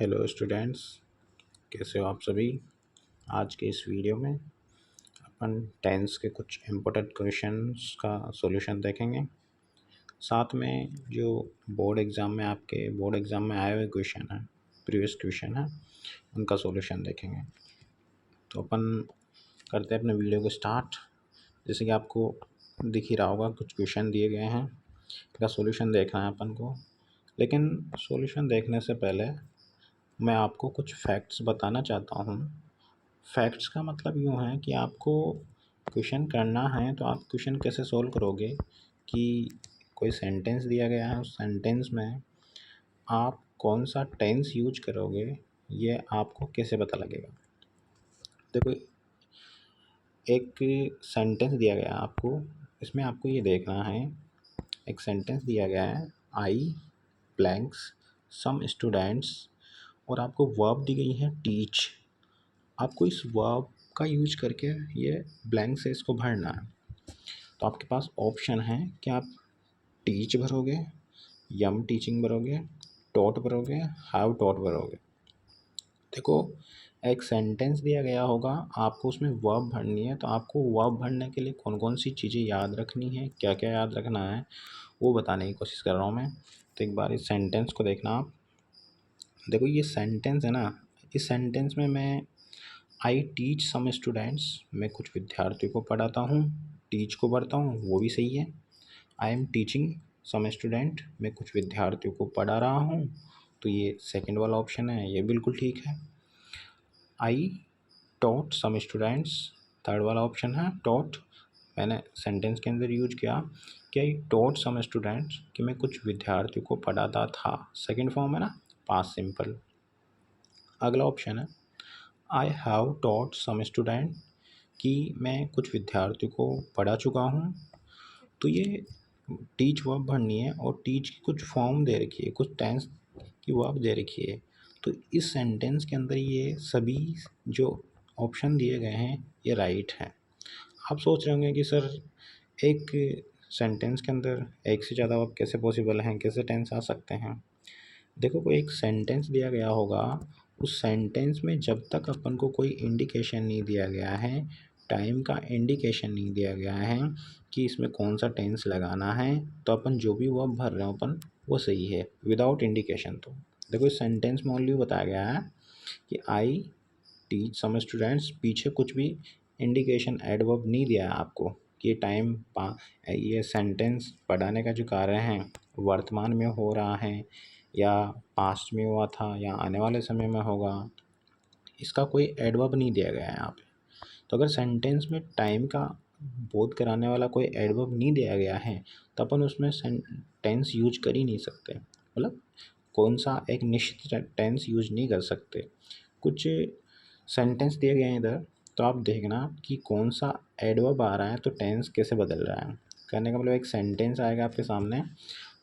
Hello students, कैसे हो आप सभी। आज के इस वीडियो में अपन टेंस के कुछ इम्पोर्टेंट क्वेश्चंस का सॉल्यूशन देखेंगे। साथ में जो बोर्ड एग्ज़ाम में आए हुए क्वेश्चन हैं, प्रीवियस क्वेश्चन है, उनका सॉल्यूशन देखेंगे। तो अपन करते हैं अपने वीडियो को स्टार्ट। जैसे कि आपको दिख ही रहा होगा, कुछ क्वेश्चन दिए गए हैं, इनका सॉल्यूशन देखना है अपन को। लेकिन सॉल्यूशन देखने से पहले मैं आपको कुछ फैक्ट्स बताना चाहता हूँ। फैक्ट्स का मतलब यूँ है कि आपको क्वेश्चन करना है तो आप क्वेश्चन कैसे सॉल्व करोगे कि कोई सेंटेंस दिया गया है, उस सेंटेंस में आप कौन सा टेंस यूज करोगे, ये आपको कैसे पता लगेगा। देखो, एक सेंटेंस दिया गया है आपको, इसमें आपको ये देखना है। एक सेंटेंस दिया गया है, आई ब्लैंक्स सम स्टूडेंट्स, और आपको वर्ब दी गई है टीच। आपको इस वर्ब का यूज करके ये ब्लैंक से इसको भरना है। तो आपके पास ऑप्शन है कि आप टीच भरोगे, यम टीचिंग भरोगे, टॉट भरोगे, हैव टॉट भरोगे। देखो, एक सेंटेंस दिया गया होगा, आपको उसमें वर्ब भरनी है। तो आपको वर्ब भरने के लिए कौन कौन सी चीज़ें याद रखनी है, क्या क्या याद रखना है, वो बताने की कोशिश कर रहा हूँ मैं। तो एक बार इस सेंटेंस को देखना आप। देखो, ये सेंटेंस है ना, इस सेंटेंस में मैं आई टीच सम स्टूडेंट्स, मैं कुछ विद्यार्थियों को पढ़ाता हूँ, टीच को पढ़ता हूँ, वो भी सही है। I am teaching some student, मैं कुछ विद्यार्थियों को पढ़ा रहा हूँ, तो ये सेकंड वाला ऑप्शन है, ये बिल्कुल ठीक है। I taught some students, third वाला ऑप्शन है टॉट, मैंने सेंटेंस के अंदर यूज किया कि आई टॉट सम स्टूडेंट्स, कि मैं कुछ विद्यार्थियों को पढ़ाता था, सेकंड फॉर्म है ना, पास्ट सिंपल। अगला ऑप्शन है I have taught some student, कि मैं कुछ विद्यार्थियों को पढ़ा चुका हूँ। तो ये टीच वर्ब भरनी है और टीच की कुछ फॉर्म दे रखी है, कुछ टेंस की वर्ब दे रखी है। तो इस सेंटेंस के अंदर ये सभी जो ऑप्शन दिए गए हैं ये राइट हैं। आप सोच रहे होंगे कि सर, एक सेंटेंस के अंदर एक से ज़्यादा वर्ब कैसे पॉसिबल हैं, कैसे टेंस आ सकते हैं। देखो, कोई एक सेंटेंस दिया गया होगा, उस सेंटेंस में जब तक अपन को कोई इंडिकेशन नहीं दिया गया है, टाइम का इंडिकेशन नहीं दिया गया है कि इसमें कौन सा टेंस लगाना है, तो अपन जो भी वर्ब भर रहे हो अपन वो सही है, विदाउट इंडिकेशन। तो देखो, इस सेंटेंस में ओनली बताया गया है कि आई टीच सम स्टूडेंट्स, पीछे कुछ भी इंडिकेशन एडवर्ब नहीं दिया है आपको कि ये सेंटेंस पढ़ाने का जो कार्य है वर्तमान में हो रहा है या पास्ट में हुआ था या आने वाले समय में होगा, इसका कोई एडवर्ब नहीं दिया गया है यहाँ पे। तो अगर सेंटेंस में टाइम का बोध कराने वाला कोई एडवर्ब नहीं दिया गया है तो अपन उसमें टेंस यूज कर ही नहीं सकते, मतलब कौन सा एक निश्चित टेंस यूज नहीं कर सकते। कुछ सेंटेंस दिए गए हैं इधर, तो आप देखना कि कौन सा एडवर्ब आ रहा है तो टेंस कैसे बदल रहा है। कहने का मतलब, एक सेंटेंस आएगा आपके सामने,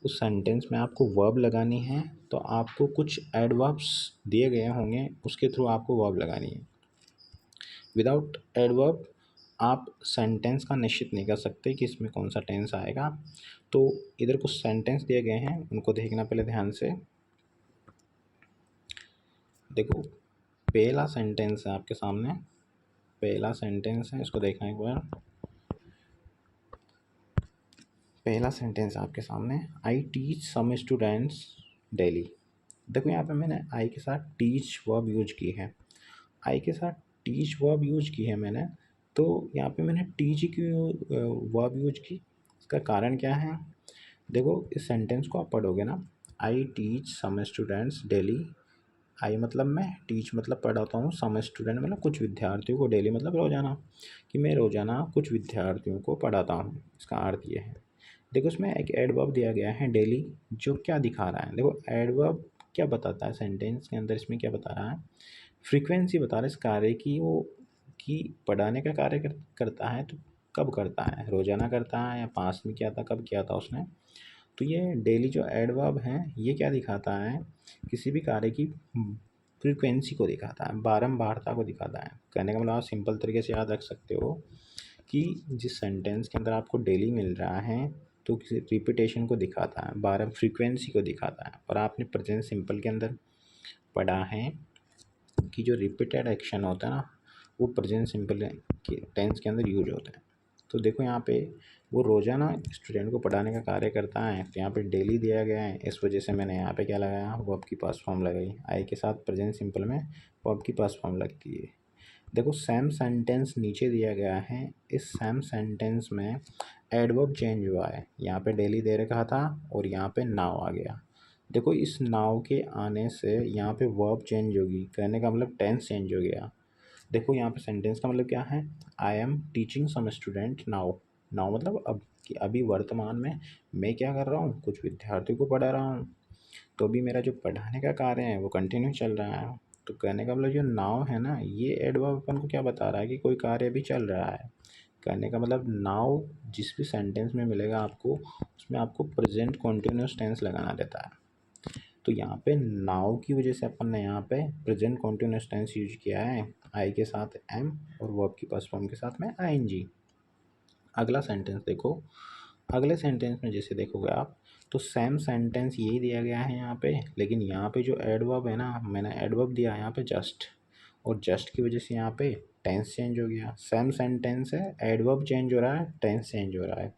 उस सेंटेंस में आपको वर्ब लगानी है, तो आपको कुछ एडवर्ब्स दिए गए होंगे, उसके थ्रू आपको वर्ब लगानी है। विदाउट एडवर्ब आप सेंटेंस का निश्चित नहीं कर सकते कि इसमें कौन सा टेंस आएगा। तो इधर कुछ सेंटेंस दिए गए हैं, उनको देखना पहले ध्यान से। देखो, पहला सेंटेंस है आपके सामने, पहला सेंटेंस है, इसको देखना एक बार। पहला सेंटेंस आपके सामने, I teach some students daily. देखो, यहाँ पे मैंने आई के साथ टीच वर्ब यूज की है, आई के साथ टीच वर्ब यूज की है मैंने। तो यहाँ पे मैंने टीच की वर्ब यूज की, इसका कारण क्या है। देखो, इस सेंटेंस को आप पढ़ोगे ना, I teach some students daily, I मतलब मैं, टीच मतलब पढ़ाता हूँ, सम स्टूडेंट मतलब कुछ विद्यार्थियों को, डेली मतलब रोज़ाना, कि मैं रोज़ाना कुछ विद्यार्थियों को पढ़ाता हूँ, इसका अर्थ ये है। देखो, इसमें एक एडवर्ब दिया गया है डेली, जो क्या दिखा रहा है। देखो, एडवर्ब क्या बताता है सेंटेंस के अंदर, इसमें क्या बता रहा है, फ्रीक्वेंसी बता रहा है इस कार्य की, वो कि पढ़ाने का कार्य करता है तो कब करता है, रोज़ाना करता है या पास्ट में किया था, कब किया था उसने। तो ये डेली जो एडवर्ब है ये क्या दिखाता है, किसी भी कार्य की फ्रीक्वेंसी को दिखाता है, बारंबारता को दिखाता है। कहने का मतलब आप सिंपल तरीके से याद रख सकते हो कि जिस सेंटेंस के अंदर आपको डेली मिल रहा है तो किसी रिपीटेशन को दिखाता है, बारम फ्रीक्वेंसी को दिखाता है। और आपने प्रेजेंट सिंपल के अंदर पढ़ा है कि जो रिपीटेड एक्शन होता है ना वो प्रेजेंट सिंपल के टेंस के अंदर यूज होता है। तो देखो यहाँ पे वो रोज़ाना स्टूडेंट को पढ़ाने का कार्य करता है, तो यहाँ पे डेली दिया गया है, इस वजह से मैंने यहाँ पे क्या लगाया, वर्ब की पास्ट फॉर्म लगाई। आई के साथ प्रेजेंट सिंपल में वर्ब की पास्ट फॉर्म लगती है। देखो सेम सेंटेंस नीचे दिया गया है, इस सेम सेंटेंस में एडवर्ब चेंज हुआ है। यहाँ पे डेली दे रखा था और यहाँ पे नाउ आ गया। देखो इस नाउ के आने से यहाँ पे वर्ब चेंज होगी, कहने का मतलब टेंस चेंज हो गया। देखो यहाँ पे सेंटेंस का मतलब क्या है, I am teaching some student now. Now मतलब अब, कि अभी वर्तमान में मैं क्या कर रहा हूँ, कुछ विद्यार्थियों को पढ़ा रहा हूँ। तो अभी मेरा जो पढ़ाने का कार्य है वो कंटिन्यू चल रहा है। तो कहने का मतलब जो नाउ है ना, ये एडवर्ब अपन को क्या बता रहा है कि कोई कार्य भी चल रहा है। कहने का मतलब नाउ जिस भी सेंटेंस में मिलेगा आपको, उसमें आपको प्रेजेंट कॉन्टिन्यूस टेंस लगाना रहता है। तो यहाँ पे नाउ की वजह से अपन ने यहाँ पे प्रेजेंट कॉन्टिन्यूस टेंस यूज किया है, आई के साथ एम और वर्ब की फर्स्ट फॉर्म के साथ में आईएनजी। अगला सेंटेंस देखो, अगले सेंटेंस में जैसे देखोगे आप, तो सेम सेंटेंस यही दिया गया है यहाँ पे, लेकिन यहाँ पे जो एडवर्ब है ना, मैंने एडवर्ब दिया यहाँ पे जस्ट, और जस्ट की वजह से यहाँ पे टेंस चेंज हो गया। सेम सेंटेंस है, एडवर्ब चेंज हो रहा है, टेंस चेंज हो रहा है।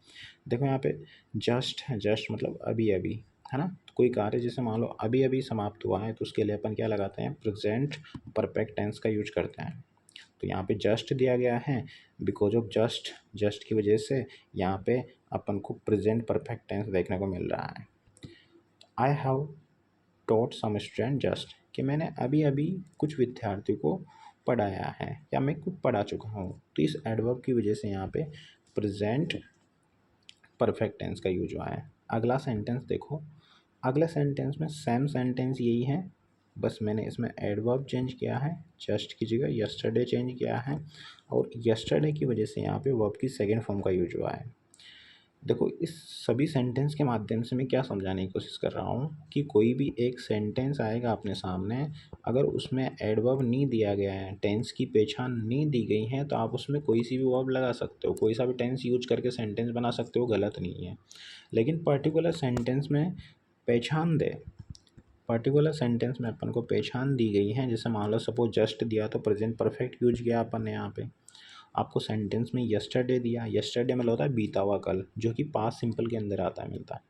देखो यहाँ पे जस्ट है, जस्ट मतलब अभी अभी, है ना। तो कोई कार्य जैसे मान लो अभी अभी समाप्त हुआ है, तो उसके लिए अपन क्या लगाते हैं, प्रेजेंट परफेक्ट टेंस का यूज करते हैं। तो यहाँ पे जस्ट दिया गया है, बिकॉज ऑफ जस्ट, जस्ट की वजह से यहाँ पे अपन को प्रेजेंट परफेक्ट टेंस देखने को मिल रहा है। I have taught some student just, कि मैंने अभी अभी कुछ विद्यार्थी को पढ़ाया है या मैं खुद पढ़ा चुका हूँ। तो इस एडवर्ब की वजह से यहाँ पे प्रेजेंट परफेक्ट टेंस का यूज हुआ है। अगला सेंटेंस देखो, अगले सेंटेंस में सेम सेंटेंस यही है, बस मैंने इसमें एडवर्ब चेंज किया है, जस्ट की जगह यस्टरडे चेंज किया है, और यस्टरडे की वजह से यहाँ पे वर्ब की सेकेंड फॉर्म का यूज हुआ है। देखो इस सभी सेंटेंस के माध्यम से मैं क्या समझाने की कोशिश कर रहा हूँ कि कोई भी एक सेंटेंस आएगा अपने सामने, अगर उसमें एडवर्ब नहीं दिया गया है, टेंस की पहचान नहीं दी गई है, तो आप उसमें कोई सी भी वर्ब लगा सकते हो, कोई सा भी टेंस यूज करके सेंटेंस बना सकते हो, गलत नहीं है। लेकिन पर्टिकुलर सेंटेंस में पहचान दे, पर्टिकुलर सेंटेंस में अपन को पहचान दी गई है, जैसे मान लो सपोज जस्ट दिया तो प्रेजेंट परफेक्ट यूज किया अपन ने। यहाँ पे आपको सेंटेंस में यस्टरडे दिया, यस्टरडे मतलब होता है बीता हुआ कल, जो कि पास्ट सिंपल के अंदर आता है, मिलता है।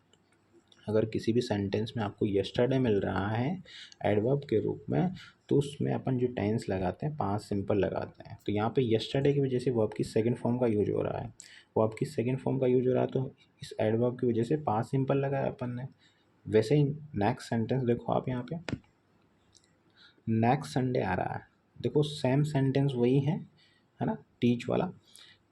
अगर किसी भी सेंटेंस में आपको यस्टरडे मिल रहा है एडवर्ब के रूप में, तो उसमें अपन जो टेंस लगाते हैं पास्ट सिंपल लगाते हैं। तो यहाँ पे यस्टरडे की वजह से वर्ब की सेकंड फॉर्म का यूज हो रहा है, वर्ब की सेकंड फॉर्म का यूज हो रहा है, तो इस एडवर्ब की वजह से पास्ट सिंपल लगाया अपन ने। वैसे ही नेक्स्ट सेंटेंस देखो आप, यहाँ पे नेक्स्ट संडे आ रहा है, देखो सेम सेंटेंस वही है ना, टीच वाला।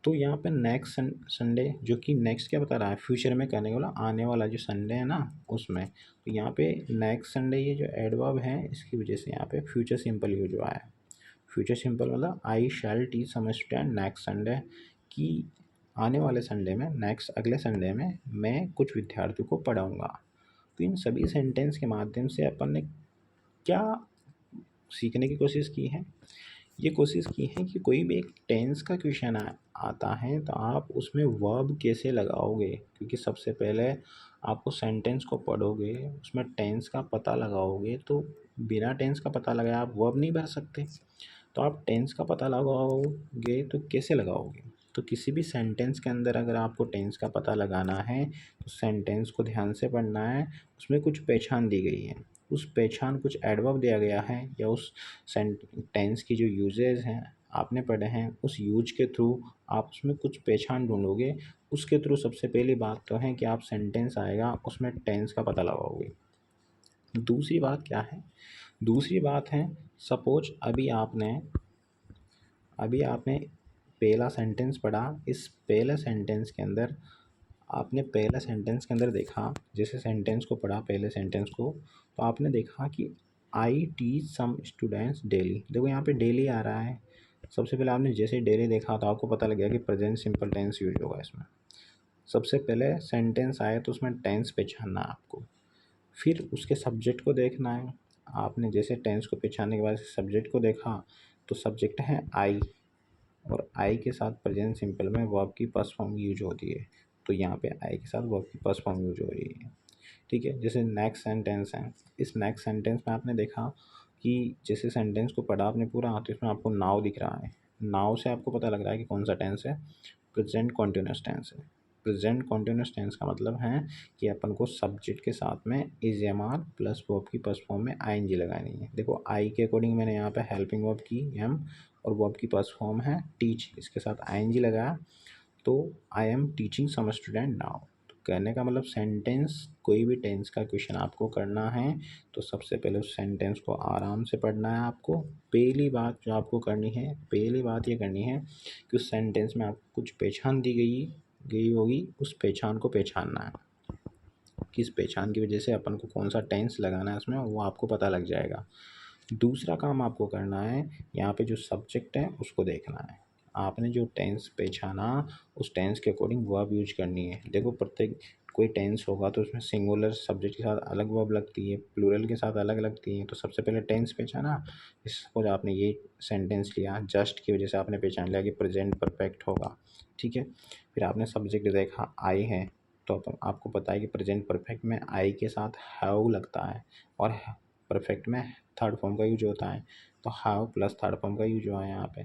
तो यहाँ पे नेक्स्ट संडे, जो कि नेक्स्ट क्या बता रहा है, फ्यूचर में करने वाला, आने वाला जो संडे है ना उसमें। तो यहाँ पे नेक्स्ट संडे ये जो एडवर्ब है, इसकी वजह से यहाँ पे फ्यूचर सिंपल यूज हुआ है। फ्यूचर सिंपल मतलब I shall teach some student next Sunday, कि आने वाले संडे में, नेक्स्ट अगले संडे में मैं कुछ विद्यार्थियों को पढ़ाऊँगा। तो इन सभी सेंटेंस के माध्यम से अपन ने क्या सीखने की कोशिश की है, ये कोशिश की है कि कोई भी एक टेंस का क्वेश्चन आता है तो आप उसमें वर्ब कैसे लगाओगे, क्योंकि सबसे पहले आपको सेंटेंस को पढ़ोगे, उसमें टेंस का पता लगाओगे, तो बिना टेंस का पता लगाए आप वर्ब नहीं भर सकते। तो आप टेंस का पता लगाओगे तो कैसे लगाओगे, तो किसी भी सेंटेंस के अंदर अगर आपको टेंस का पता लगाना है तो सेंटेंस को ध्यान से पढ़ना है, उसमें कुछ पहचान दी गई है, उस पहचान कुछ एडवर्ब दिया गया है, या उस टेंस की जो यूजेज हैं आपने पढ़े हैं, उस यूज के थ्रू आप उसमें कुछ पहचान ढूंढोगे। उसके थ्रू सबसे पहली बात तो है कि आप सेंटेंस आएगा उसमें टेंस का पता लगाओगे। दूसरी बात क्या है, दूसरी बात है, सपोज अभी आपने पहला सेंटेंस पढ़ा, इस पहले सेंटेंस के अंदर आपने पहले सेंटेंस के अंदर देखा, जैसे सेंटेंस को पढ़ा पहले सेंटेंस को, तो आपने देखा कि I teach some students daily. देखो यहाँ पे डेली आ रहा है, सबसे पहले आपने जैसे डेली देखा तो आपको पता लग गया कि प्रेजेंट सिंपल टेंस यूज होगा इसमें। सबसे पहले सेंटेंस आए तो उसमें टेंस पहचानना है आपको, फिर उसके सब्जेक्ट को देखना है। आपने जैसे टेंस को पहचानने के बाद सब्जेक्ट को देखा, तो सब्जेक्ट है आई, और आई के साथ प्रेजेंट सिंपल में वर्ब की फर्स्ट फॉर्म यूज होती है। तो यहाँ पे आई के साथ वर्ब की फर्स्ट फॉर्म यूज हो रही है, ठीक है। जैसे नेक्स्ट सेंटेंस है, इस नेक्स्ट सेंटेंस में आपने देखा कि जैसे सेंटेंस को पढ़ा आपने पूरा, तो इसमें आपको नाउ दिख रहा है, नाउ से आपको पता लग रहा है कि कौन सा टेंस है, प्रेजेंट कॉन्टिन्यूस टेंस है। प्रेजेंट कॉन्टिन्यूस टेंस का मतलब है कि अपन को सब्जेक्ट के साथ में is am are plus verb की फर्स्ट फॉर्म में आई एन जी लगानी है। देखो आई के अकॉर्डिंग मैंने यहाँ पे हेल्पिंग वर्ब की एम और वर्ब की फर्स्ट फॉर्म है टीच, इसके साथ आई एन जी लगाया, तो I am teaching some student now. तो कहने का मतलब सेंटेंस, कोई भी टेंस का क्वेश्चन आपको करना है तो सबसे पहले उस सेंटेंस को आराम से पढ़ना है आपको। पहली बात जो आपको करनी है, पहली बात ये करनी है कि उस सेंटेंस में आपको कुछ पहचान दी गई होगी, उस पहचान को पहचानना है। किस पहचान की वजह से अपन को कौन सा टेंस लगाना है उसमें, वो आपको पता लग जाएगा। दूसरा काम आपको करना है, यहाँ पे जो सब्जेक्ट है उसको देखना है। आपने जो टेंस पहचाना उस टेंस के अकॉर्डिंग वर्ब यूज करनी है। देखो प्रत्येक कोई टेंस होगा तो उसमें सिंगुलर सब्जेक्ट के साथ अलग वर्ब लगती है, प्लूरल के साथ अलग लगती है। तो सबसे पहले टेंस पहचाना, सपोज आपने ये सेंटेंस लिया, जस्ट की वजह से आपने पहचान लिया कि प्रेजेंट परफेक्ट होगा, ठीक है। फिर आपने सब्जेक्ट देखा आई है, तो आपको पता है कि प्रेजेंट परफेक्ट में आई के साथ हैव लगता है और परफेक्ट में थर्ड फॉर्म का यूज होता है, तो हैव प्लस थर्ड फॉर्म का यूज हुआ है यहाँ पे।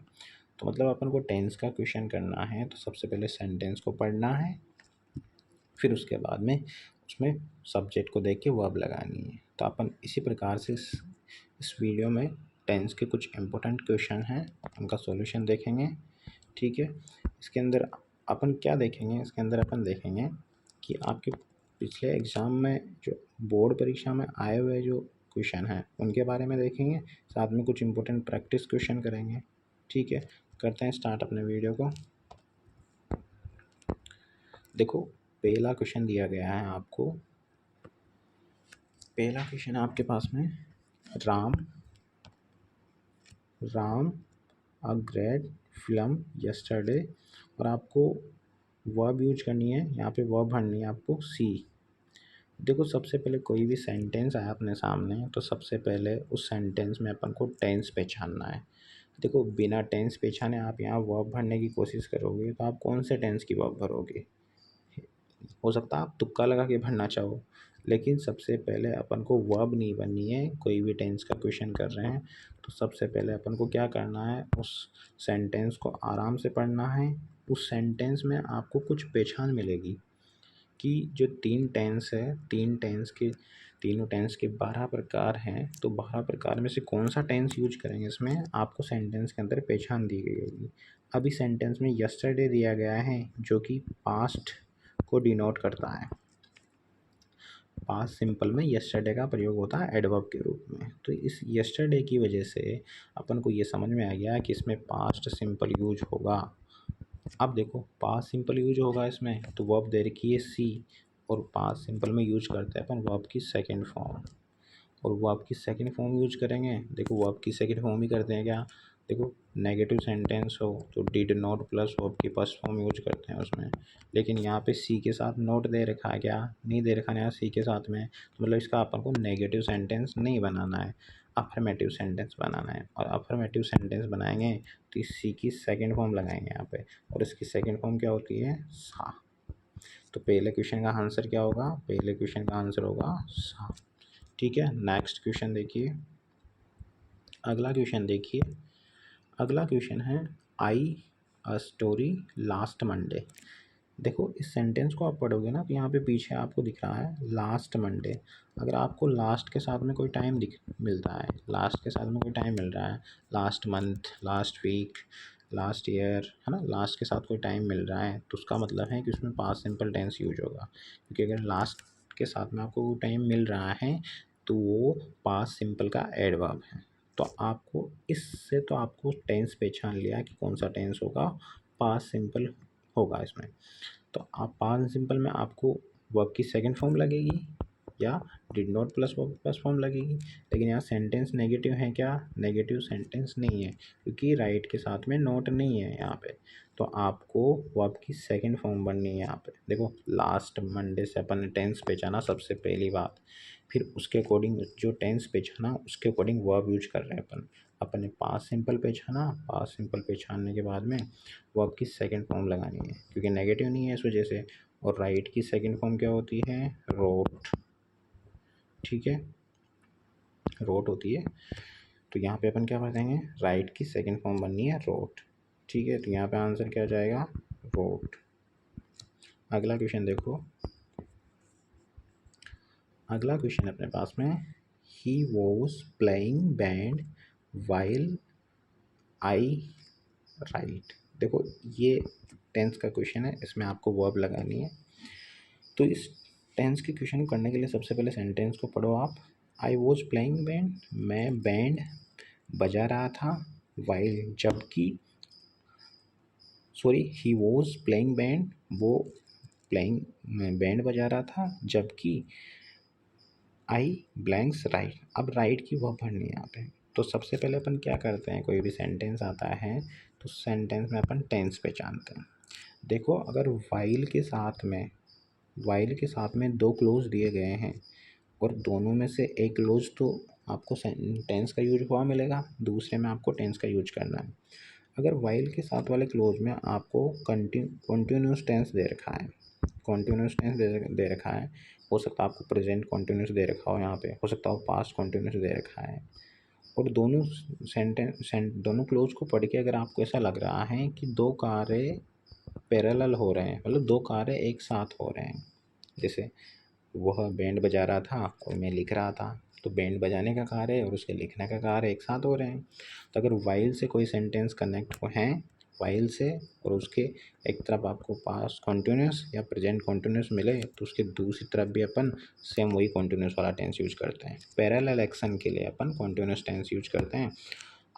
तो मतलब अपन को टेंस का क्वेश्चन करना है तो सबसे पहले सेंटेंस को पढ़ना है, फिर उसके बाद में उसमें सब्जेक्ट को देख के वर्ब लगानी है। तो अपन इसी प्रकार से इस वीडियो में टेंस के कुछ इम्पोर्टेंट क्वेश्चन हैं, उनका सॉल्यूशन देखेंगे, ठीक है। इसके अंदर अपन क्या देखेंगे, इसके अंदर अपन देखेंगे कि आपके पिछले एग्ज़ाम में जो बोर्ड परीक्षा में आए हुए जो क्वेश्चन हैं उनके बारे में देखेंगे, साथ में कुछ इम्पोर्टेंट प्रैक्टिस क्वेश्चन करेंगे, ठीक है। करते हैं स्टार्ट अपने वीडियो को। देखो पहला क्वेश्चन दिया गया है आपको, पहला क्वेश्चन है आपके पास में, Ram a great film yesterday, और आपको वर्ब यूज करनी है, यहाँ पे वर्ब भरनी है आपको सी। देखो सबसे पहले कोई भी सेंटेंस आया अपने सामने तो सबसे पहले उस सेंटेंस में अपन को टेंस पहचानना है। देखो बिना टेंस पहचाने आप यहाँ वर्ब भरने की कोशिश करोगे तो आप कौन से टेंस की वर्ब भरोगे, हो सकता है आप तुक्का लगा के भरना चाहो, लेकिन सबसे पहले अपन को वर्ब नहीं बननी है। कोई भी टेंस का क्वेश्चन कर रहे हैं तो सबसे पहले अपन को क्या करना है, उस सेंटेंस को आराम से पढ़ना है। उस सेंटेंस में आपको कुछ पहचान मिलेगी कि जो तीन टेंस है, तीनों टेंस के 12 प्रकार हैं, तो 12 प्रकार में से कौन सा टेंस यूज करेंगे इसमें आपको सेंटेंस के अंदर पहचान दी गई होगी। अभी सेंटेंस में यस्टरडे दिया गया है जो कि पास्ट को डिनोट करता है, पास्ट सिंपल में यस्टरडे का प्रयोग होता है एडवर्ब के रूप में। तो इस यस्टरडे की वजह से अपन को ये समझ में आ गया कि इसमें पास्ट सिंपल यूज होगा। अब देखो पास्ट सिंपल यूज होगा इसमें, तो वर्ब दे रखी है सी, और पास्ट सिंपल में यूज करते हैं अपन वर्ब की सेकंड फॉर्म, और वर्ब की सेकंड फॉर्म यूज करेंगे। देखो वर्ब की सेकंड फॉर्म ही करते हैं क्या, देखो नेगेटिव सेंटेंस हो तो डिड नॉट प्लस वर्ब की फर्स्ट फॉर्म यूज करते हैं उसमें। लेकिन यहाँ पे सी के साथ नोट दे रखा है, क्या नहीं दे रखा है यहाँ सी के साथ में, तो मतलब इसका अपन को नेगेटिव सेंटेंस नहीं बनाना है, अफर्मेटिव सेंटेंस बनाना है। और अफर्मेटिव सेंटेंस बनाएंगे तो इस सी की सेकंड फॉर्म लगाएंगे यहाँ पे, और इसकी सेकंड फॉर्म क्या होती है, सा। तो पहले क्वेश्चन का आंसर क्या होगा, पहले क्वेश्चन का आंसर होगा सा, ठीक है। नेक्स्ट क्वेश्चन देखिए, अगला क्वेश्चन देखिए, अगला क्वेश्चन है आई अ स्टोरी लास्ट मंडे। देखो इस सेंटेंस को आप पढ़ोगे ना तो यहाँ पे पीछे आपको दिख रहा है लास्ट मंडे। अगर आपको लास्ट के साथ में कोई टाइम दिख मिलता है, लास्ट के साथ में कोई टाइम मिल रहा है, last month, last week, last year, है ना, लास्ट के साथ कोई टाइम मिल रहा है तो उसका मतलब है कि उसमें पास्ट सिंपल टेंस यूज होगा। क्योंकि अगर लास्ट के साथ में आपको टाइम मिल रहा है तो वो पास्ट सिंपल का एडवर्ब है। तो आपको इससे तो आपको टेंस पहचान लिया कि कौन सा टेंस होगा, पास्ट सिंपल होगा इसमें। तो आप पास्ट सिंपल में आपको वर्ब की सेकंड फॉर्म लगेगी या did not plus verb first form लगेगी। लेकिन यहाँ सेंटेंस नेगेटिव है क्या, नेगेटिव सेंटेंस नहीं है क्योंकि राइट के साथ में नोट नहीं है यहाँ पे। तो आपको वर्ब की सेकंड फॉर्म बननी है यहाँ पे। देखो लास्ट मंडे से अपन ने टेंस पहचाना सबसे पहली बात, फिर उसके अकॉर्डिंग जो टेंस पहचाना उसके अकॉर्डिंग वर्ब यूज कर रहे हैं अपन ने पास्ट सिंपल पहचाना, पास्ट सिंपल पहचानने के बाद में वर्ब की सेकंड फॉर्म लगानी है क्योंकि नेगेटिव नहीं है इस वजह से। और राइट की सेकंड फॉर्म क्या होती है, रोट, ठीक है, रोट होती है। तो यहाँ पे अपन क्या कर देंगे, राइट की सेकंड फॉर्म बननी है रोट, ठीक है। तो यहाँ पे आंसर क्या हो जाएगा, रोट। अगला क्वेश्चन देखो, अगला क्वेश्चन अपने पास में, he was playing band while I right. देखो ये टेंस का क्वेश्चन है, इसमें आपको वर्ब लगानी है। तो इस टेंस के क्वेश्चन को करने के लिए सबसे पहले सेंटेंस को पढ़ो आप। आई वॉज प्लेइंग बैंड, मैं बैंड बजा रहा था, वाइल जबकि, sorry he was playing band, वो प्लेइंग बैंड बजा रहा था, जबकि आई ब्लैंक्स राइट। अब राइट की वर्ब भरनी है यहाँ पे। तो सबसे पहले अपन क्या करते हैं, कोई भी सेंटेंस आता है तो सेंटेंस में अपन टेंस पहचानते हैं। देखो अगर वाइल के साथ में दो क्लोज दिए गए हैं और दोनों में से एक क्लोज तो आपको टेंस का यूज हुआ मिलेगा, दूसरे में आपको टेंस का यूज करना है। अगर वाइल के साथ वाले क्लोज में आपको कंटिन्यूस टेंस दे रखा है, कॉन्टीन्यूस टेंस दे रखा है, हो सकता है आपको प्रेजेंट कॉन्टीन्यूस दे रखा हो, यहाँ पे हो सकता हो पास्ट कॉन्टीन्यूस दे रखा है, और दोनों क्लोज को पढ़ के अगर आपको ऐसा लग रहा है कि दो कार्य पैरेलल हो रहे हैं, मतलब दो कार्य एक साथ हो रहे हैं, जैसे वह बैंड बजा रहा था और मैं लिख रहा था, तो बैंड बजाने का कार्य और उसके लिखने का कार्य एक साथ हो रहे हैं। तो अगर वाइल से कोई सेंटेंस कनेक्ट हैं वाइल से, और उसके एक तरफ आपको पास्ट कॉन्टिन्यूस या प्रेजेंट कॉन्टिन्यूस मिले, तो उसके दूसरी तरफ भी अपन सेम वही कॉन्टिन्यूस वाला टेंस यूज करते हैं। पैरेलल एक्शन के लिए अपन कॉन्टिन्यूस टेंस यूज करते हैं।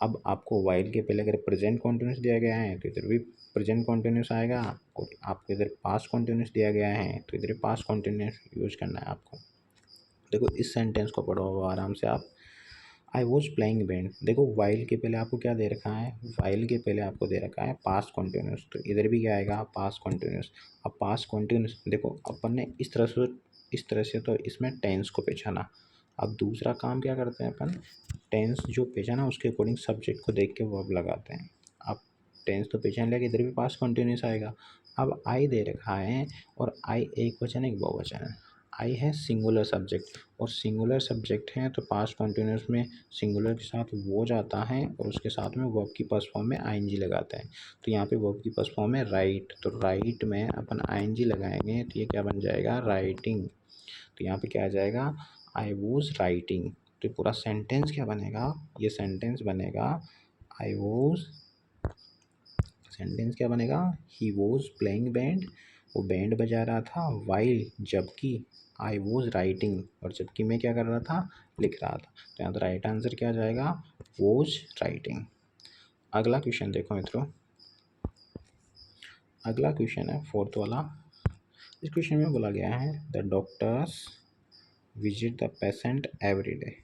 अब आपको वाइल के पहले अगर प्रेजेंट कॉन्टिन्यूस दिया गया है तो इधर भी प्रेजेंट कॉन्टिन्यूस आएगा, और आपको इधर पास्ट कॉन्टिन्यूस दिया गया है तो इधर पास्ट कॉन्टिन्यूस यूज करना है आपको। देखो इस सेंटेंस को पढ़ो आराम से आप। आई वॉज प्लेइंग बैंड, देखो वाइल के पहले आपको क्या दे रखा है, वाइल के पहले आपको दे रखा है पास्ट कॉन्टिन्यूस, तो इधर भी क्या आएगा, पास्ट कॉन्टिन्यूस। अब पास्ट कॉन्टिन्यूस देखो अपन ने इस तरह से तो इसमें टेंस को पहचाना। अब दूसरा काम क्या करते हैं अपन, टेंस जो पहचाना उसके अकॉर्डिंग सब्जेक्ट को देख के वर्ब लगाते हैं। अब टेंस तो पहचान लिया कि इधर भी पास्ट कॉन्टिन्यूस आएगा। अब आई दे रखा है और आई एक वचन एक बहुवचन है। आई है सिंगुलर सब्जेक्ट, और सिंगुलर सब्जेक्ट है तो पास्ट कॉन्टिन्यूस में सिंगुलर के साथ वो जाता है और उसके साथ में वर्ब की फर्स्ट फॉर्म में आईएनजी लगाता है। तो यहाँ पे वर्ब की फर्स्ट फॉर्म है राइट, तो राइट में अपन आईएनजी लगाएंगे तो ये क्या बन जाएगा, राइटिंग। तो यहाँ पे क्या आ जाएगा, आई वॉज राइटिंग। तो पूरा सेंटेंस क्या बनेगा, ये सेंटेंस बनेगा आई वॉज, सेंटेंस क्या बनेगा, ही वॉज प्लेइंग बैंड, वो बैंड बजा रहा था, वाइल जबकि, आई वॉज राइटिंग, और जबकि मैं क्या कर रहा था, लिख रहा था। तो यहाँ तो राइट आंसर क्या आ जाएगा, वॉज राइटिंग। अगला क्वेश्चन देखो मित्रों, अगला क्वेश्चन है फोर्थ वाला। इस क्वेश्चन में बोला गया है the doctors visit the patient every day.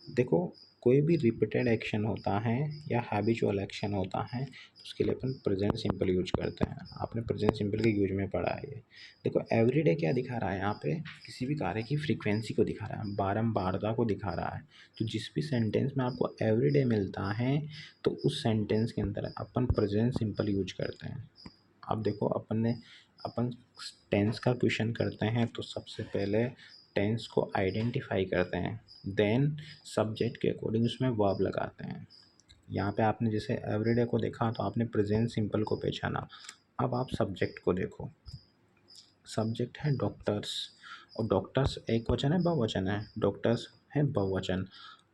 देखो कोई भी रिपीटेड एक्शन होता है या हैबिचुअल एक्शन होता है तो उसके लिए अपन प्रेजेंट सिंपल यूज करते हैं। आपने प्रेजेंट सिंपल के यूज में पढ़ा है ये। देखो एवरीडे क्या दिखा रहा है यहाँ पे, किसी भी कार्य की फ्रीक्वेंसी को दिखा रहा है, बारंबारता को दिखा रहा है। तो जिस भी सेंटेंस में आपको एवरीडे मिलता है तो उस सेंटेंस के अंदर अपन प्रेजेंट सिंपल यूज करते हैं। अब देखो अपन टेंस का क्वेश्चन करते हैं तो सबसे पहले टेंस को आइडेंटिफाई करते हैं, देन सब्जेक्ट के अकॉर्डिंग उसमें वर्ब लगाते हैं। यहाँ पे आपने जैसे एवरीडे को देखा तो आपने प्रेजेंट सिंपल को पहचाना। अब आप सब्जेक्ट को देखो, सब्जेक्ट है डॉक्टर्स, और डॉक्टर्स एक वचन है बहुवचन है, डॉक्टर्स है बहुवचन।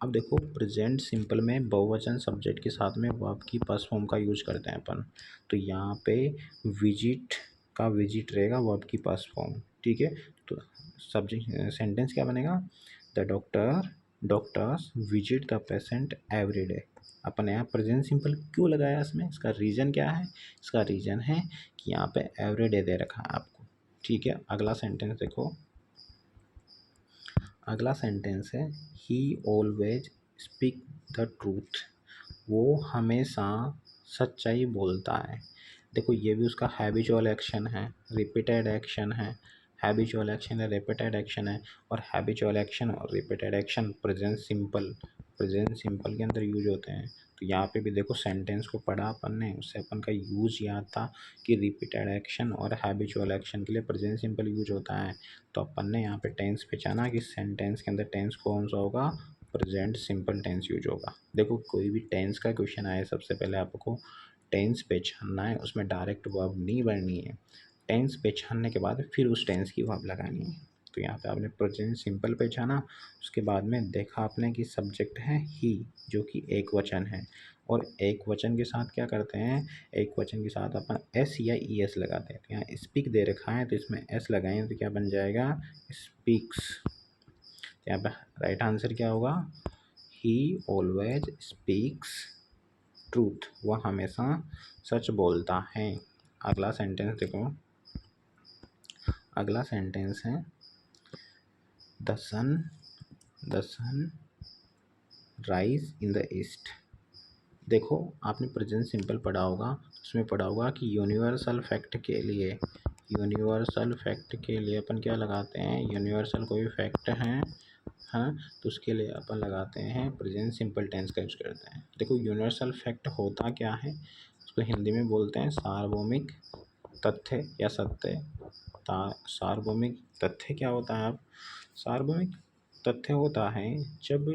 अब देखो प्रेजेंट सिंपल में बहुवचन सब्जेक्ट के साथ में वर्ब की फर्स्ट फॉर्म का यूज करते हैं अपन। तो यहाँ पे विजिट का विजिट रहेगा वर्ब की फर्स्ट फॉर्म, ठीक है। तो सब्जेक्ट सेंटेंस क्या बनेगा, the doctors visit the patient every day. अपन यहाँ प्रेजेंट सिंपल क्यों लगाया इसमें, इसका रीज़न क्या है, इसका रीज़न है कि यहाँ पे एवरी डे दे रखा है आपको, ठीक है। अगला सेंटेंस देखो, अगला सेंटेंस है ही ऑलवेज स्पीक द ट्रूथ, वो हमेशा सच्चाई बोलता है। देखो ये भी उसका हैबिचुअल एक्शन है, रिपीटेड एक्शन है, हैबिचुअल एक्शन है, रिपीटेड एक्शन है, और हैबिचुअल एक्शन और रिपीटेड एक्शन प्रेजेंट सिंपल के अंदर यूज होते हैं। तो यहाँ पे भी देखो सेंटेंस को पढ़ा अपन ने, उससे अपन का यूज याद था कि रिपीटेड एक्शन और हैबिचुअल एक्शन के लिए प्रेजेंट सिंपल यूज होता है। तो अपन ने यहाँ पे टेंस पहचाना कि सेंटेंस के अंदर टेंस कौन सा होगा, प्रेजेंट सिंपल टेंस यूज होगा। देखो कोई भी टेंस का क्वेश्चन आए, सबसे पहले आपको टेंस पहचानना है, उसमें डायरेक्ट वर्ब नहीं बननी है। टेंस पहचानने के बाद फिर उस टेंस की वर्ब लगानी है। तो यहाँ पे आपने प्रेजेंट सिंपल पहचाना, उसके बाद में देखा आपने कि सब्जेक्ट है ही, जो कि एक वचन है, और एक वचन के साथ क्या करते हैं, एक वचन के साथ अपन एस या ई एस लगाते हैं। तो यहाँ स्पीक दे रखा है तो इसमें एस लगाएं तो क्या बन जाएगा, स्पीक्स। यहाँ पे राइट आंसर क्या होगा, ही ऑलवेज स्पीक्स ट्रूथ, वह हमेशा सच बोलता है। अगला सेंटेंस देखो, अगला सेंटेंस है the sun rise in the east. देखो आपने प्रेजेंट सिंपल पढ़ा होगा, उसमें पढ़ा होगा कि यूनिवर्सल फैक्ट के लिए, यूनिवर्सल फैक्ट के लिए अपन क्या लगाते हैं, यूनिवर्सल कोई फैक्ट है, हाँ, तो उसके लिए अपन लगाते हैं प्रेजेंट सिंपल टेंस का यूज करते हैं। देखो यूनिवर्सल फैक्ट होता क्या है, उसको हिंदी में बोलते हैं सार्वभौमिक तथ्य या सत्य। सार्वभौमिक तथ्य क्या होता है, अब सार्वभौमिक तथ्य होता है जब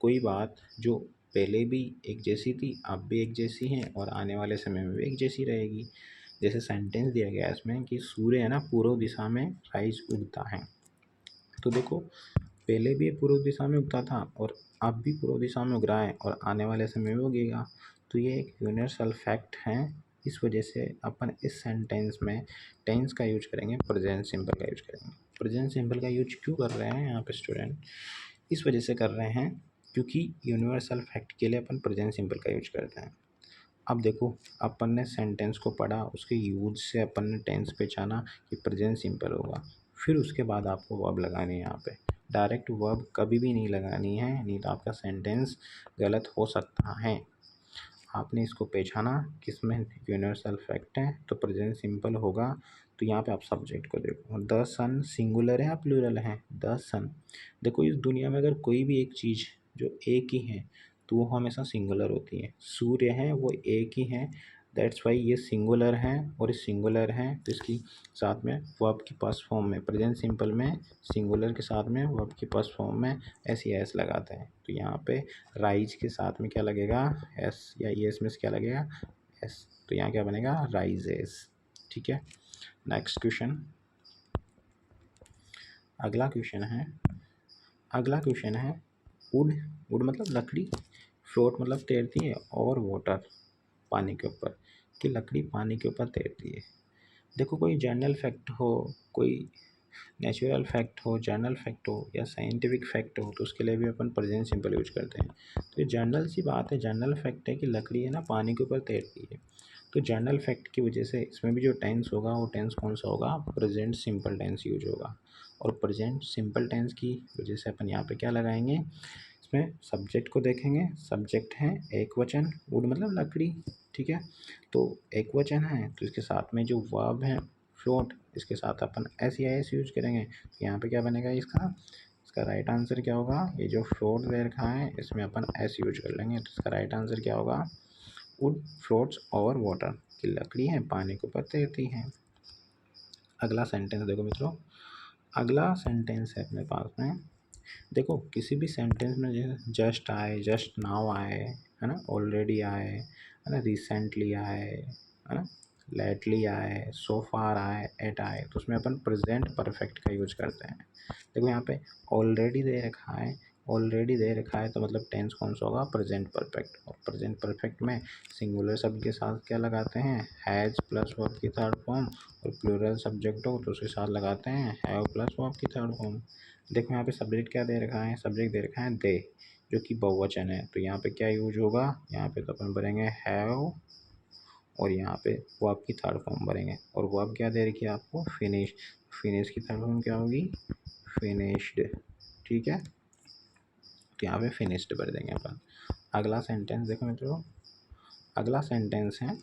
कोई बात जो पहले भी एक जैसी थी, अब भी एक जैसी है और आने वाले समय में भी एक जैसी रहेगी। जैसे सेंटेंस दिया गया है इसमें कि सूर्य है ना पूर्व दिशा में राइज उगता है, तो देखो पहले भी पूर्व दिशा में उगता था और अब भी पूर्व दिशा में उग रहा है और आने वाले समय में उगेगा। तो ये एक यूनिवर्सल फैक्ट है, इस वजह से अपन इस सेंटेंस में टेंस का यूज करेंगे, प्रेजेंट सिंपल का यूज करेंगे। प्रेजेंट सिंपल का यूज क्यों कर रहे हैं यहाँ पे स्टूडेंट, इस वजह से कर रहे हैं क्योंकि यूनिवर्सल फैक्ट के लिए अपन प्रेजेंट सिंपल का यूज करते हैं। अब देखो अपन ने सेंटेंस को पढ़ा, उसके यूज से अपन ने टेंस पहचाना कि प्रेजेंट सिंपल होगा, फिर उसके बाद आपको वर्ब लगानी है। यहाँ पे डायरेक्ट वर्ब कभी भी नहीं लगानी है, नहीं तो आपका सेंटेंस गलत हो सकता है। आपने इसको पहचाना किसमें यूनिवर्सल फैक्ट है तो प्रेजेंट सिंपल होगा। तो यहाँ पे आप सब्जेक्ट को देखो, द सन सिंगुलर है या प्लूरल है, द सन। देखो इस दुनिया में अगर कोई भी एक चीज़ जो एक ही है तो वो हमेशा सिंगुलर होती है। सूर्य है वो एक ही है, दैट्स वाई ये सिंगुलर है, और इस सिंगुलर है तो इसकी साथ में वर्ब की पास्ट फॉर्म में, प्रेजेंट सिंपल में सिंगुलर के साथ में वर्ब की पास्ट फॉर्म में एस या एस लगाते हैं। तो यहाँ पे राइज के साथ में क्या लगेगा, एस, या ई एस में क्या लगेगा, एस। तो यहाँ क्या बनेगा, राइजेस। ठीक है, नेक्स्ट क्वेश्चन। अगला क्वेश्चन है, अगला क्वेश्चन है वुड, वुड मतलब लकड़ी, फ्लोट मतलब तैरती है, और वाटर पानी के ऊपर, कि लकड़ी पानी के ऊपर तैरती है। देखो कोई जनरल फैक्ट हो, कोई नेचुरल फैक्ट हो, जनरल फैक्ट हो या साइंटिफिक फैक्ट हो, तो उसके लिए भी अपन प्रेजेंट सिंपल यूज करते हैं। तो ये जनरल सी बात है, जनरल फैक्ट है कि लकड़ी है ना पानी के ऊपर तैरती है। तो जनरल फैक्ट की वजह से इसमें भी जो टेंस होगा वो टेंस कौन सा होगा, प्रेजेंट सिंपल टेंस यूज होगा। और प्रेजेंट सिंपल टेंस की वजह से अपन यहाँ पे क्या लगाएंगे, इसमें सब्जेक्ट को देखेंगे, सब्जेक्ट है एक वचन, वुड मतलब लकड़ी, ठीक है। तो एक वचन है तो इसके साथ में जो वर्ब है फ्लोट, इसके साथ अपन एस या एस यूज करेंगे। तो यहाँ पे क्या बनेगा इसका, इसका राइट आंसर क्या होगा, ये जो फ्लोट दे रखा है इसमें अपन एस यूज कर लेंगे। तो इसका राइट आंसर क्या होगा, वुड फ्लोट्स ओवर वाटर, की लकड़ी है पानी के ऊपर तैरती है। अगला सेंटेंस देखो मित्रों, अगला सेंटेंस है अपने पास में, देखो किसी भी सेंटेंस में जैसे जस्ट आए, जस्ट नाउ आए, है ना, ऑलरेडी आए, है ना, रिसेंटली आए, है ना, लेटली आए, सो फार आए, एट आए, तो उसमें अपन प्रेजेंट परफेक्ट का यूज करते हैं। देखो यहाँ पे ऑलरेडी दे रखा है, ऑलरेडी दे रखा है तो मतलब टेंस कौन सा होगा, प्रेजेंट परफेक्ट। और प्रेजेंट परफेक्ट में सिंगुलर शब्द के साथ क्या लगाते हैं, हैज़ प्लस वर्ब की थर्ड फॉर्म, और प्लूरल सब्जेक्ट हो तो उसके साथ लगाते हैं हैव प्लस वर्ब की थर्ड फॉर्म। देखो यहाँ पे सब्जेक्ट क्या दे रखा है, सब्जेक्ट दे रखा है दे, जो कि बहुवचन है, तो यहाँ पे क्या यूज होगा, यहाँ पे तो अपन भरेंगे हैव, और यहाँ पे वर्ब की थर्ड फॉर्म भरेंगे। और वर्ब क्या दे रखी है आपको, फिनिश, फिनिश की थर्ड फॉर्म क्या होगी, फिनिश्ड, ठीक है। तो यहाँ पे फिनिश्ड भर देंगे अपन। अगला सेंटेंस देखो मित्रों, अगला सेंटेंस है